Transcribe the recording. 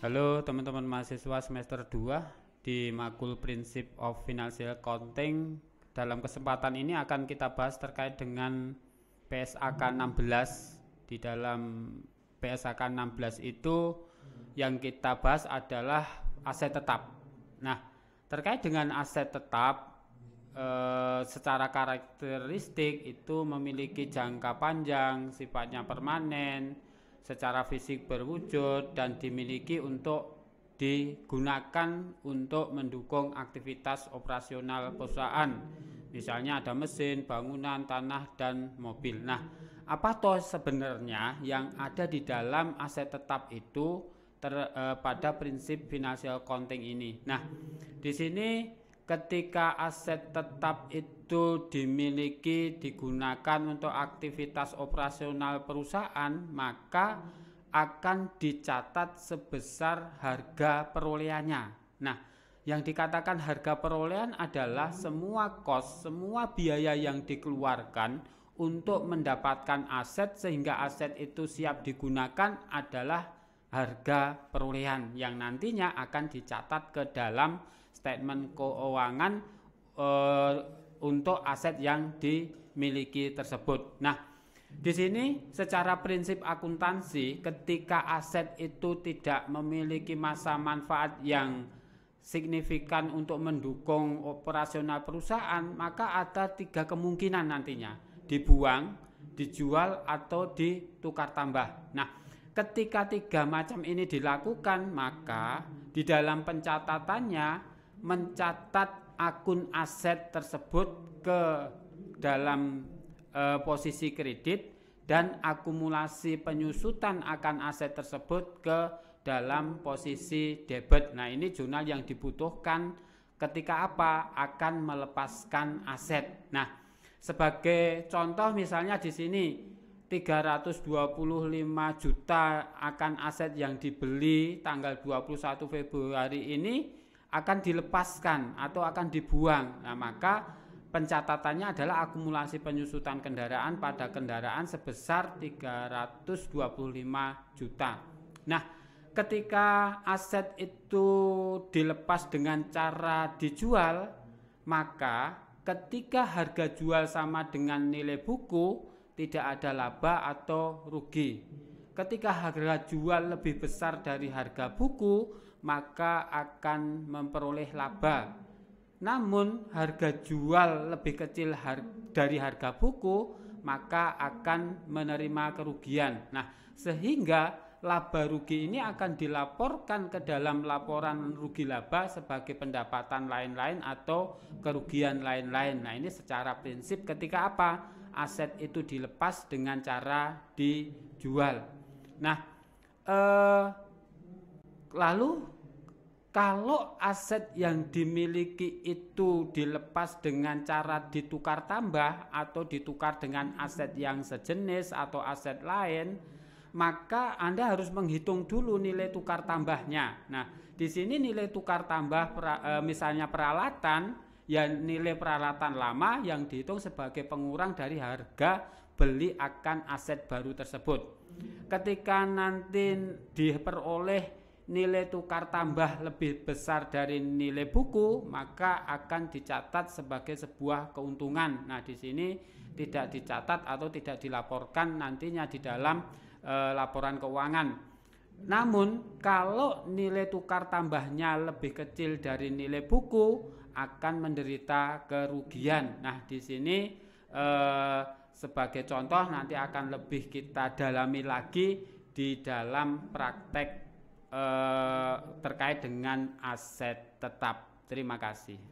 Halo teman-teman mahasiswa semester 2 di Makul Principle of Financial Accounting. Dalam kesempatan ini akan kita bahas terkait dengan PSAK 16. Di dalam PSAK 16 itu yang kita bahas adalah aset tetap. Nah, terkait dengan aset tetap secara karakteristik itu memiliki jangka panjang, sifatnya permanen, secara fisik berwujud dan dimiliki untuk digunakan untuk mendukung aktivitas operasional perusahaan. Misalnya ada mesin, bangunan, tanah, dan mobil. Nah, apa toh sebenarnya yang ada di dalam aset tetap itu pada prinsip financial accounting ini? Nah, di sini ketika aset tetap itu dimiliki, digunakan untuk aktivitas operasional perusahaan, maka akan dicatat sebesar harga perolehannya. Nah, yang dikatakan harga perolehan adalah semua kos, semua biaya yang dikeluarkan untuk mendapatkan aset sehingga aset itu siap digunakan adalah harga perolehan yang nantinya akan dicatat ke dalam statement keuangan untuk aset yang dimiliki tersebut. Nah, di sini secara prinsip akuntansi, ketika aset itu tidak memiliki masa manfaat yang signifikan untuk mendukung operasional perusahaan, maka ada 3 kemungkinan nantinya: dibuang, dijual, atau ditukar tambah. Nah, ketika 3 macam ini dilakukan, maka di dalam pencatatannya mencatat akun aset tersebut ke dalam posisi kredit dan akumulasi penyusutan akan aset tersebut ke dalam posisi debit. Nah, ini jurnal yang dibutuhkan ketika apa? Akan melepaskan aset. Nah, sebagai contoh misalnya di sini 325 juta akan aset yang dibeli tanggal 21 Februari ini akan dilepaskan atau akan dibuang. Nah, maka pencatatannya adalah akumulasi penyusutan kendaraan pada kendaraan sebesar 325 juta. Nah, ketika aset itu dilepas dengan cara dijual, maka ketika harga jual sama dengan nilai buku, tidak ada laba atau rugi. Ketika harga jual lebih besar dari harga buku, maka akan memperoleh laba. Namun harga jual lebih kecil dari harga buku, maka akan menerima kerugian. Nah, sehingga laba rugi ini akan dilaporkan ke dalam laporan rugi laba sebagai pendapatan lain-lain atau kerugian lain-lain. Nah, ini secara prinsip ketika apa? Aset itu dilepas dengan cara dijual. Nah, lalu kalau aset yang dimiliki itu dilepas dengan cara ditukar tambah atau ditukar dengan aset yang sejenis atau aset lain, maka Anda harus menghitung dulu nilai tukar tambahnya. Nah, di sini nilai tukar tambah misalnya peralatan, ya nilai peralatan lama yang dihitung sebagai pengurang dari harga beli akan aset baru tersebut. Ketika nanti diperoleh nilai tukar tambah lebih besar dari nilai buku, maka akan dicatat sebagai sebuah keuntungan. Nah, di sini tidak dicatat atau tidak dilaporkan nantinya di dalam laporan keuangan. Namun, kalau nilai tukar tambahnya lebih kecil dari nilai buku, akan menderita kerugian. Nah, di sini sebagai contoh nanti akan lebih kita dalami lagi di dalam praktek terkait dengan aset tetap. Terima kasih.